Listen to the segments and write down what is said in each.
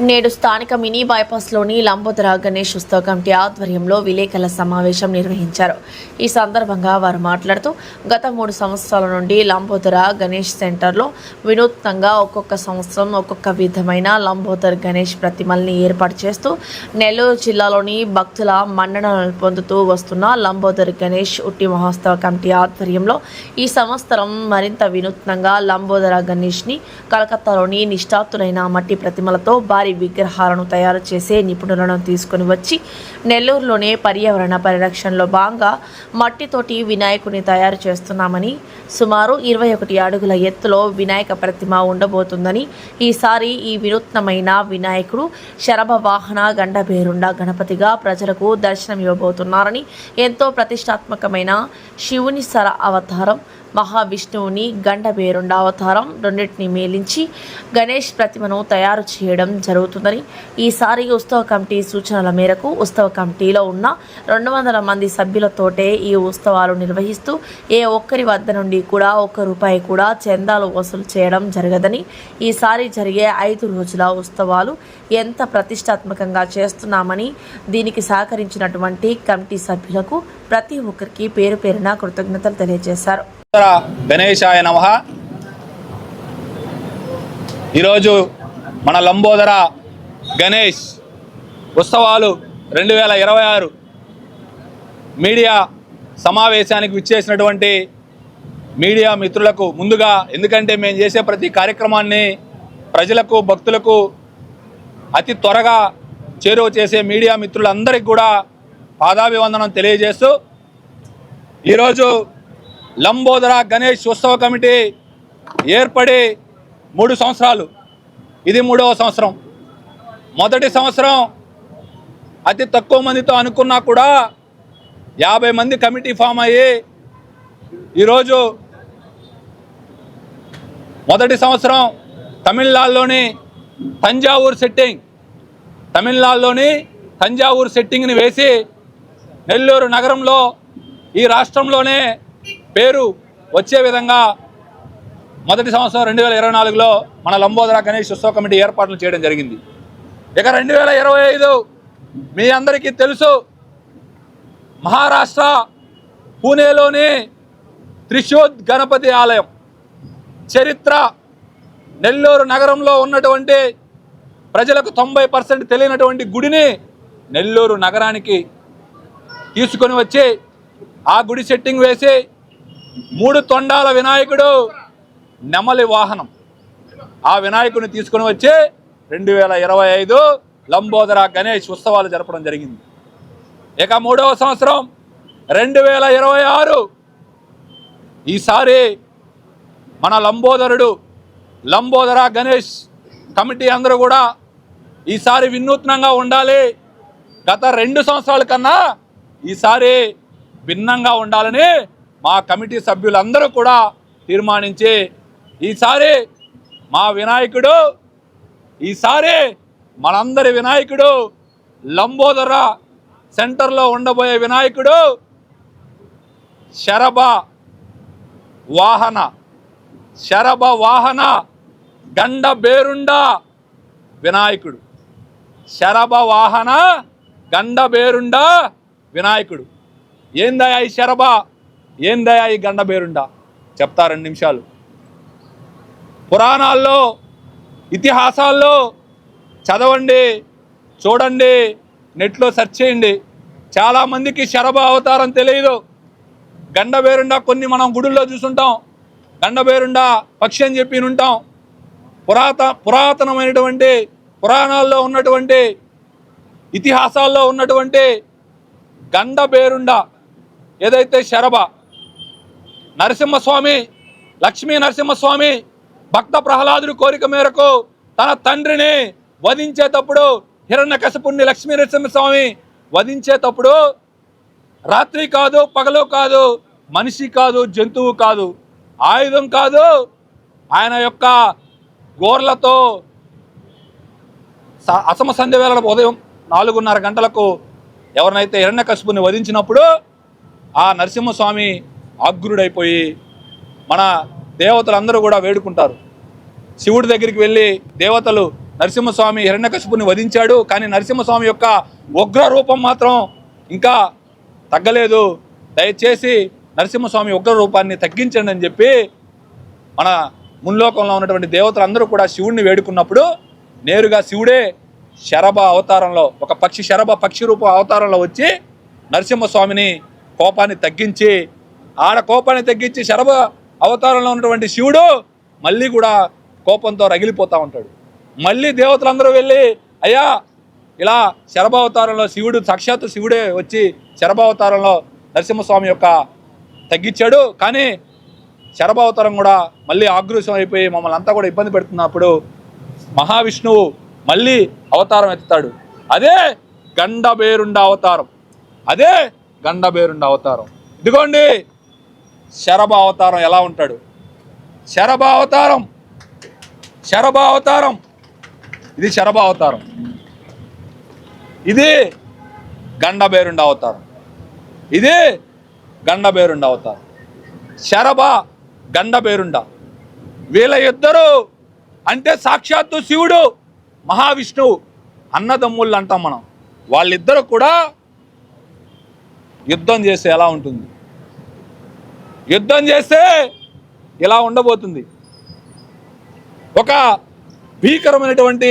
నేడు స్థానిక మినీ బైపాస్లోని లంబోదర గణేష్ ఉత్సవ కమిటీ ఆధ్వర్యంలో విలేకరుల సమావేశం నిర్వహించారు. ఈ సందర్భంగా వారు మాట్లాడుతూ గత 3 సంవత్సరాల నుండి లంబోదర గణేష్ సెంటర్లో వినూత్నంగా ఒక్కొక్క సంవత్సరం ఒక్కొక్క విధమైన లంబోదర్ గణేష్ ప్రతిమల్ని ఏర్పాటు చేస్తూ నెల్లూరు జిల్లాలోని భక్తుల మన్ననలు పొందుతూ వస్తున్న లంబోదర్ గణేష్ ఉట్టి మహోత్సవ కమిటీ ఆధ్వర్యంలో ఈ సంవత్సరం మరింత వినూత్నంగా లంబోదర గణేష్ని కలకత్తాలోని నిష్ఠాతులైన మట్టి ప్రతిమలతో భారీ విగ్రహాలను తయారు చేసే నిపుణులను తీసుకుని వచ్చి నెల్లూరులోనే పర్యావరణ పరిరక్షణలో భాగంగా మట్టితోటి వినాయకుని తయారు చేస్తున్నామని, సుమారు 21 అడుగుల ఎత్తులో వినాయక ప్రతిమ ఉండబోతుందని, ఈసారి ఈ వినూత్నమైన వినాయకుడు శరభ వాహన గండభేరుండ గణపతిగా ప్రజలకు దర్శనమివ్వబోతున్నారని, ఎంతో ప్రతిష్టాత్మకమైన శివుని సర అవతారం, మహావిష్ణువుని గండభేరుండ అవతారం రెండింటిని మేలించి గణేష్ ప్రతిమను తయారు చేయడం జరుగుతుందని, ఈసారి ఉత్సవ కమిటీ సూచనల మేరకు ఉత్సవ కమిటీలో ఉన్న 200 మంది సభ్యులతోటే ఈ ఉత్సవాలు నిర్వహిస్తూ ఏ ఒక్కరి వద్ద నుండి కూడా ₹1 కూడా చందాలు వసూలు చేయడం జరగదని, ఈసారి జరిగే 5 రోజుల ఉత్సవాలు ఎంత ప్రతిష్టాత్మకంగా చేస్తున్నామని, దీనికి సహకరించినటువంటి కమిటీ సభ్యులకు ప్రతి ఒక్కరికి పేరు పేరున కృతజ్ఞతలు తెలియజేశారు. గణేశాయ నమః. ఈరోజు మన లంబోదర గణేష్ ఉత్సవాలు 2026 మీడియా సమావేశానికి విచ్చేసినటువంటి మీడియా మిత్రులకు ముందుగా, ఎందుకంటే మేము చేసే ప్రతి కార్యక్రమాన్ని ప్రజలకు భక్తులకు అతి త్వరగా చేరువ చేసే మీడియా మిత్రులందరికీ కూడా పాదాభివందనం తెలియజేస్తూ, ఈరోజు లంబోదర గణేష్ ఉత్సవ కమిటీ ఏర్పడి 3 సంవత్సరాలు, ఇది 3వ సంవత్సరం. మొదటి సంవత్సరం అతి తక్కువ మందితో అనుకున్నా కూడా 50 మంది కమిటీ ఫామ్ అయ్యి ఈరోజు మొదటి సంవత్సరం తమిళనాడులోని తంజావూరు సెట్టింగ్ని వేసి నెల్లూరు నగరంలో ఈ రాష్ట్రంలోనే పేరు వచ్చే విధంగా మొదటి సంవత్సరం 2024లో మన లంబోదర గణేష్ ఉత్సవ కమిటీ ఏర్పాట్లు చేయడం జరిగింది. ఇక 2025 మీ అందరికీ తెలుసు, మహారాష్ట్ర పూణేలోని త్రిశూద్ గణపతి ఆలయం చరిత్ర నెల్లూరు నగరంలో ఉన్నటువంటి ప్రజలకు 90% తెలియనటువంటి గుడిని నెల్లూరు నగరానికి తీసుకొని వచ్చి ఆ గుడి సెట్టింగ్ వేసి 3 తొండాల వినాయకుడు నెమలి వాహనం ఆ వినాయకుడిని తీసుకొని వచ్చి 2025 లంబోదర గణేష్ ఉత్సవాలు జరపడం జరిగింది. ఇక 3వ సంవత్సరం 2026 ఈసారి మన లంబోదర గణేష్ కమిటీ అందరూ కూడా ఈసారి వినూత్నంగా ఉండాలి, గత 2 సంవత్సరాల కన్నా ఈసారి భిన్నంగా ఉండాలని మా కమిటీ సభ్యులందరూ కూడా తీర్మానించి ఈసారి మనందరి వినాయకుడు లంబోదర సెంటర్లో ఉండబోయే వినాయకుడు శరభ వాహన గండభేరుండ వినాయకుడు. శరభ వాహన గండభేరుండ వినాయకుడు. ఏందయా ఈ శరభ, ఏందయా ఈ గండభేరుండ చెప్తా 2 నిమిషాలు. పురాణాల్లో, ఇతిహాసాల్లో చదవండి, చూడండి, నెట్లో సెర్చ్ చేయండి. చాలామందికి శరభ అవతారం తెలియదు. గండభేరుండ కొన్ని మనం గుడుల్లో చూసుంటాం, గండభేరుండ పక్షి అని చెప్పి ఉంటాం. పురాతనమైనటువంటి పురాణాల్లో ఉన్నటువంటి ఇతిహాసాల్లో ఉన్నటువంటి గండభేరుండ ఏదైతే శరభ, నరసింహస్వామి, లక్ష్మీ నరసింహస్వామి భక్త ప్రహ్లాదుడి కోరిక మేరకు తన తండ్రిని వధించేటప్పుడు, హిరణ్యకశిపుణ్ణి లక్ష్మీ నరసింహస్వామి వధించేటప్పుడు రాత్రి కాదు, పగలు కాదు, మనిషి కాదు, జంతువు కాదు, ఆయుధం కాదు, ఆయన యొక్క గోర్లతో అసమ సంధ్య వేళ ఉదయం 4:30 గంటలకు ఎవరినైతే హిరణ్యకశిపుని వధించినప్పుడు ఆ నరసింహస్వామి ఆగ్రుడైపోయి మన దేవతలందరూ కూడా వేడుకుంటారు. శివుడి దగ్గరికి వెళ్ళి దేవతలు నరసింహస్వామి హిరణ్యకశిపుని వధించాడు. కానీ నరసింహస్వామి యొక్క ఉగ్ర రూపం మాత్రం ఇంకా తగ్గలేదు. దయచేసి నరసింహస్వామి ఉగ్ర రూపాన్ని తగ్గించండి అని చెప్పి మన మున్లోకంలో ఉన్నటువంటి దేవతలందరూ కూడా శివుడిని వేడుకున్నప్పుడు నేరుగా శివుడే శరభ అవతారంలో ఒక శరభ పక్షి రూప అవతారంలో వచ్చి నరసింహస్వామిని కోపాన్ని తగ్గించి కోపాన్ని తగ్గించి శరభ అవతారంలో ఉన్నటువంటి శివుడు మళ్ళీ కూడా కోపంతో రగిలిపోతూ ఉంటాడు. మళ్ళీ దేవతలందరూ వెళ్ళి అయ్యా ఇలా శరభావతారంలో శివుడు సాక్షాత్తు శివుడే వచ్చి శరభావతారంలో నరసింహస్వామి యొక్క తగ్గించాడు. కానీ శరభావతారం కూడా మళ్ళీ ఆగ్రూషం అయిపోయి మమ్మల్ని అంతా కూడా ఇబ్బంది పెడుతున్నప్పుడు మహావిష్ణువు మళ్ళీ అవతారం ఎత్తుతాడు. అదే గండబేరుండ అవతారం. ఇదిగోండి శరభ అవతారం ఎలా ఉంటాడు. శరభ అవతారం ఇది శరభ అవతారం. ఇది గండబేరుండ అవతారం. శరభ గండబేరుండ వీళ్ళ ఇద్దరు అంటే సాక్షాత్తు శివుడు మహావిష్ణువు అన్నదమ్ముళ్ళు అంటాం మనం. వాళ్ళిద్దరు కూడా యుద్ధం చేస్తే ఎలా ఉంటుంది, యుద్ధం చేస్తే ఇలా ఉండబోతుంది. ఒక భీకరమైనటువంటి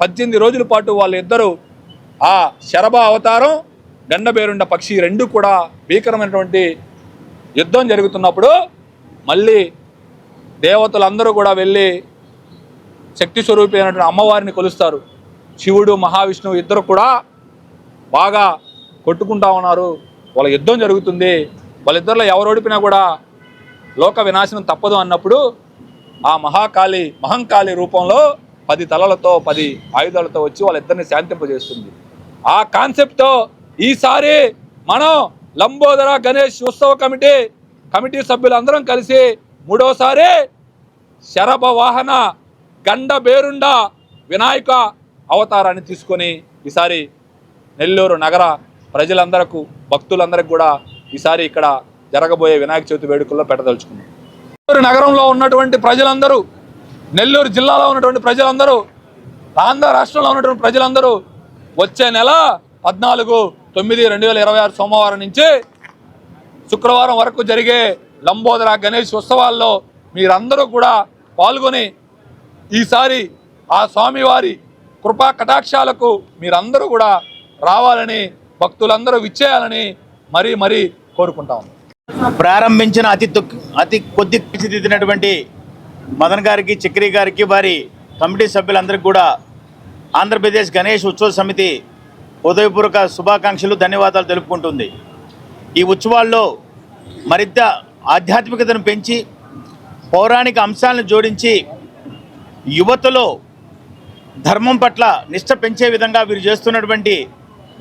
18 రోజుల పాటు వాళ్ళిద్దరూ ఆ శరభ అవతారం గండబేరుండ పక్షి రెండు కూడా భీకరమైనటువంటి యుద్ధం జరుగుతున్నప్పుడు మళ్ళీ దేవతలందరూ కూడా వెళ్ళి శక్తి స్వరూపి అయినటువంటి అమ్మవారిని కొలుస్తారు. శివుడు మహావిష్ణువు ఇద్దరు కూడా బాగా కొట్టుకుంటా ఉన్నారు. వాళ్ళ యుద్ధం జరుగుతుంది. వాళ్ళిద్దరిలో ఎవరు ఓడిపినా కూడా లోక వినాశనం తప్పదు అన్నప్పుడు ఆ మహంకాళి రూపంలో 10 తలలతో 10 ఆయుధాలతో వచ్చి వాళ్ళిద్దరిని శాంతింపజేస్తుంది. ఆ కాన్సెప్ట్తో ఈసారి మనం లంబోదర గణేష్ ఉత్సవ కమిటీ సభ్యులందరం కలిసి 3వసారి శరభ వాహన గండబేరుండ వినాయక అవతారాన్ని తీసుకొని ఈసారి నెల్లూరు నగర ప్రజలందరకు భక్తులందరికీ కూడా ఈసారి ఇక్కడ జరగబోయే వినాయక చవితి వేడుకల్లో పెట్టదలుచుకున్నాం. నెల్లూరు నగరంలో ఉన్నటువంటి ప్రజలందరూ, నెల్లూరు జిల్లాలో ఉన్నటువంటి ప్రజలందరూ, ఆంధ్ర రాష్ట్రంలో ఉన్నటువంటి ప్రజలందరూ వచ్చే నెల 14/9/2026 సోమవారం నుంచి శుక్రవారం వరకు జరిగే లంబోదర గణేష్ ఉత్సవాల్లో మీరందరూ కూడా పాల్గొని ఈసారి ఆ స్వామివారి కృపా కటాక్షాలకు మీరందరూ కూడా రావాలని, భక్తులందరూ విచ్చేయాలని మరీ కోరుకుంటాం. ప్రారంభించిన అతి కొద్ది తీర్చిదిద్దినటువంటి మదన్ గారికి, చక్రి గారికి, వారి కమిటీ సభ్యులందరికీ కూడా ఆంధ్రప్రదేశ్ గణేష్ ఉత్సవ సమితి హృదయపూర్వక శుభాకాంక్షలు, ధన్యవాదాలు తెలుపుకుంటుంది. ఈ ఉత్సవాల్లో మరింత ఆధ్యాత్మికతను పెంచి పౌరాణిక అంశాలను జోడించి యువతలో ధర్మం పట్ల నిష్ట పెంచే విధంగా వీరు చేస్తున్నటువంటి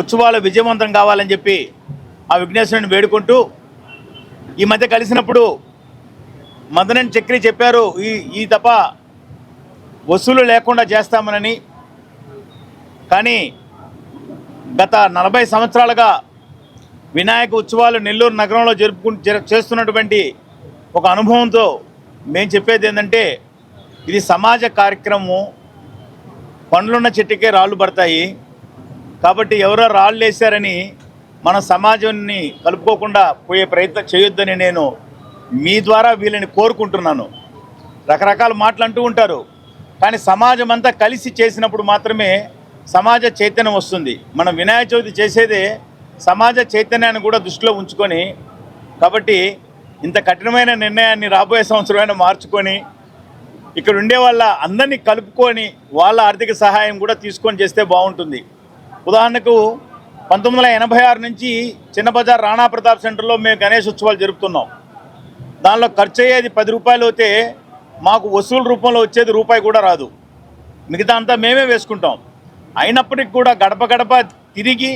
ఉత్సవాలు విజయవంతం కావాలని చెప్పి ఆ విఘ్నేశ్వరుని వేడుకుంటూ, ఈ మధ్య కలిసినప్పుడు మదన్ చక్రి చెప్పారు ఈ తప్ప వసూలు లేకుండా చేస్తామనని. కానీ గత 40 సంవత్సరాలుగా వినాయక ఉత్సవాలు నెల్లూరు నగరంలో చేస్తున్నటువంటి ఒక అనుభవంతో మేము చెప్పేది ఏంటంటే, ఇది సమాజ కార్యక్రమం. పండ్లున్న చెట్టుకే రాళ్ళు పడతాయి. కాబట్టి ఎవరో రాళ్ళు వేశారని మన సమాజాన్ని కలుపుకోకుండా పోయే ప్రయత్నం చేయొద్దని నేను మీ ద్వారా వీళ్ళని కోరుకుంటున్నాను. రకరకాల మాటలు అంటూ ఉంటారు, కానీ సమాజం అంతా కలిసి చేసినప్పుడు మాత్రమే సమాజ చైతన్యం వస్తుంది. మనం వినాయక చవితి చేసేదే సమాజ చైతన్యాన్ని కూడా దృష్టిలో ఉంచుకొని, కాబట్టి ఇంత కఠినమైన నిర్ణయాన్ని రాబోయే సంవత్సరమైనా మార్చుకొని ఇక్కడ ఉండే వాళ్ళ అందరినీ కలుపుకొని వాళ్ళ ఆర్థిక సహాయం కూడా తీసుకొని చేస్తే బాగుంటుంది. ఉదాహరణకు 1986 నుంచి చిన్న బజార్ రాణా ప్రతాప్ సెంటర్లో మేము గణేష్ ఉత్సవాలు జరుపుతున్నాం. దానిలో ఖర్చు అయ్యేది 10 రూపాయలు అయితే మాకు వసూలు రూపంలో వచ్చేది రూపాయి కూడా రాదు. మిగతా అంతా మేమే వేసుకుంటాం. అయినప్పటికీ కూడా గడప గడప తిరిగి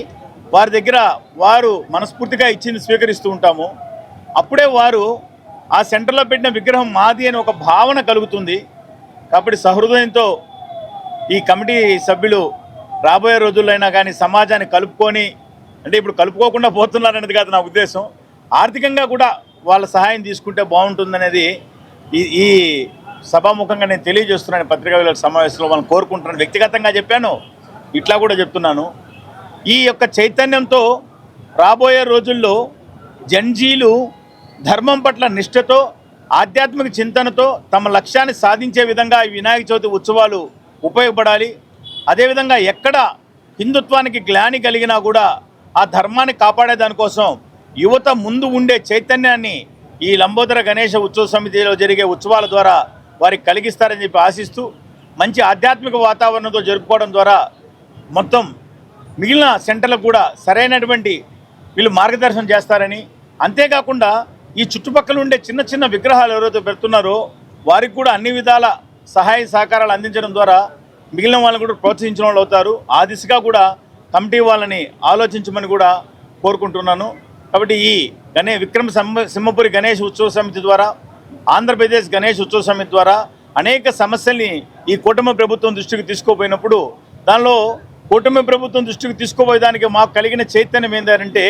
వారి దగ్గర వారు మనస్ఫూర్తిగా ఇచ్చింది స్వీకరిస్తూ ఉంటాము. అప్పుడే వారు ఆ సెంటర్లో పెట్టిన విగ్రహం మాది అని ఒక భావన కలుగుతుంది. కాబట్టి సహృదయంతో ఈ కమిటీ సభ్యులు రాబోయే రోజుల్లో అయినా కానీ సమాజాన్ని కలుపుకొని, అంటే ఇప్పుడు కలుపుకోకుండా పోతున్నారనేది కాదు నా ఉద్దేశం, ఆర్థికంగా కూడా వాళ్ళ సహాయం తీసుకుంటే బాగుంటుందనేది ఈ సభాముఖంగా నేను తెలియజేస్తున్నాను. పత్రికా విలేకరుల సమావేశంలో వాళ్ళని కోరుకుంటున్నాను. వ్యక్తిగతంగా చెప్పాను, ఇట్లా కూడా చెప్తున్నాను. ఈ యొక్క చైతన్యంతో రాబోయే రోజుల్లో జంజీలు ధర్మం పట్ల నిష్ఠతో ఆధ్యాత్మిక చింతనతో తమ లక్ష్యాన్ని సాధించే విధంగా ఈ వినాయక చవితి ఉత్సవాలు ఉపయోగపడాలి. అదేవిధంగా ఎక్కడ హిందుత్వానికి గ్లాని కలిగినా కూడా ఆ ధర్మాన్ని కాపాడే దానికోసం యువత ముందు ఉండే చైతన్యాన్ని ఈ లంబోదర గణేష ఉత్సవ సమితిలో జరిగే ఉత్సవాల ద్వారా వారికి కలిగిస్తారని చెప్పి ఆశిస్తూ మంచి ఆధ్యాత్మిక వాతావరణంతో జరుపుకోవడం ద్వారా మొత్తం మిగిలిన సెంటర్లకు కూడా సరైనటువంటి వీళ్ళు మార్గదర్శనం చేస్తారని, అంతేకాకుండా ఈ చుట్టుపక్కల ఉండే చిన్న చిన్న విగ్రహాలు ఎవరైతే పెడుతున్నారో వారికి కూడా అన్ని విధాల సహాయ సహకారాలు అందించడం ద్వారా మిగిలిన వాళ్ళని కూడా ప్రోత్సహించిన వాళ్ళు అవుతారు. ఆ దిశగా కూడా కమిటీ వాళ్ళని ఆలోచించమని కూడా కోరుకుంటున్నాను. కాబట్టి ఈ సింహపురి గణేష్ ఉత్సవ సమితి ద్వారా, ఆంధ్రప్రదేశ్ గణేష్ ఉత్సవ సమితి ద్వారా అనేక సమస్యల్ని ఈ కూటమి ప్రభుత్వం దృష్టికి తీసుకుపోయినప్పుడు దానిలో కూటమి ప్రభుత్వం దృష్టికి తీసుకుపోయేదానికి మాకు కలిగిన చైతన్యం ఏంటంటే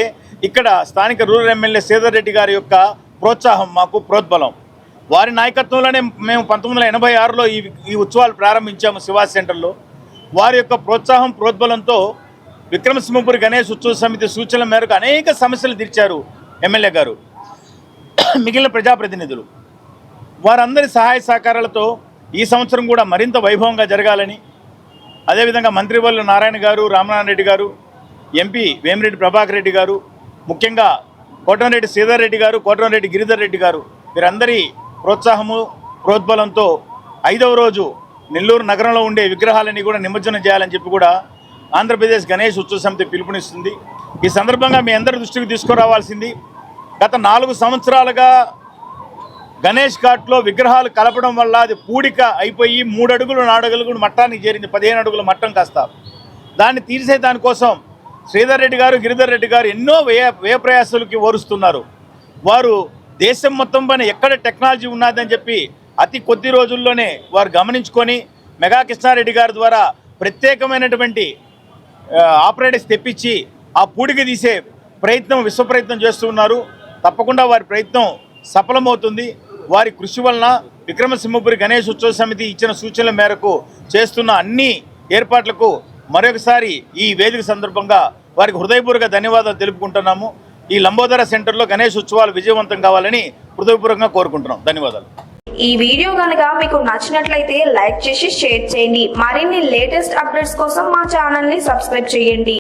ఇక్కడ స్థానిక రూరల్ ఎమ్మెల్యే శ్రీధర్ రెడ్డి గారి యొక్క ప్రోత్సాహం మాకు ప్రోద్బలం. వారి నాయకత్వంలోనే మేము 1986లో ఈ ఉత్సవాలు ప్రారంభించాము శివాజీ సెంటర్లో. వారి యొక్క ప్రోత్సాహం ప్రోద్బలంతో సింహపురి గణేష్ ఉత్సవ సమితి సూచనల మేరకు అనేక సమస్యలు తీర్చారు ఎమ్మెల్యే గారు, మిగిలిన ప్రజాప్రతినిధులు. వారందరి సహాయ సహకారాలతో ఈ సంవత్సరం కూడా మరింత వైభవంగా జరగాలని, అదేవిధంగా మంత్రివర్యులు నారాయణ గారు, రామనారాయణ రెడ్డి గారు, ఎంపీ వేమిరెడ్డి ప్రభాకర్ రెడ్డి గారు, ముఖ్యంగా కోటంరెడ్డి శ్రీధర్ రెడ్డి గారు, కోటంరెడ్డి గిరిధర్ రెడ్డి గారు, వీరందరి ప్రోత్సాహము ప్రోద్బలంతో 5వ రోజు నెల్లూరు నగరంలో ఉండే విగ్రహాలని కూడా నిమజ్జనం చేయాలని చెప్పి కూడా ఆంధ్రప్రదేశ్ గణేష్ ఉత్సవ సమితి పిలుపునిస్తుంది. ఈ సందర్భంగా మీ అందరి దృష్టికి తీసుకురావాల్సింది, గత 4 సంవత్సరాలుగా గణేష్ ఘాట్లో విగ్రహాలు కలపడం వల్ల అది పూడిక అయిపోయి 3 అడుగులు 4 అడుగులు మట్టానికి చేరింది. 15 అడుగుల మట్టం కాస్త దాన్ని తీర్చే దానికోసం శ్రీధర్ రెడ్డి గారు, గిరిధర్ రెడ్డి గారు ఎన్నో వ్యయ ప్రయాసాలకి ఓరుస్తున్నారు. వారు దేశం మొత్తం పైన ఎక్కడ టెక్నాలజీ ఉన్నదని చెప్పి అతి కొద్ది రోజుల్లోనే వారు గమనించుకొని మెగా కృష్ణారెడ్డి గారి ద్వారా ప్రత్యేకమైనటువంటి ఆపరేటర్స్ తెప్పించి ఆ పూడిక తీసే విశ్వ ప్రయత్నం చేస్తున్నారు. తప్పకుండా వారి ప్రయత్నం సఫలమవుతుంది. వారి కృషి వలన సింహపురి గణేష్ ఉత్సవ సమితి ఇచ్చిన సూచనల మేరకు చేస్తున్న అన్ని ఏర్పాట్లకు మరొకసారి ఈ వేదిక సందర్భంగా వారికి హృదయపూర్వక ధన్యవాదాలు తెలుపుకుంటున్నాము. ఈ లంబోదర సెంటర్లో గణేష్ ఉత్సవాలు విజయవంతం కావాలని హృదయపూర్వకంగా కోరుకుంటున్నాం. ధన్యవాదాలు. ఈ వీడియో కనుక మీకు నచ్చినట్లయితే లైక్ చేసి షేర్ చేయండి. మరిన్ని లేటెస్ట్ అప్డేట్స్ కోసం మా ఛానల్ ని సబ్స్క్రైబ్ చేయండి.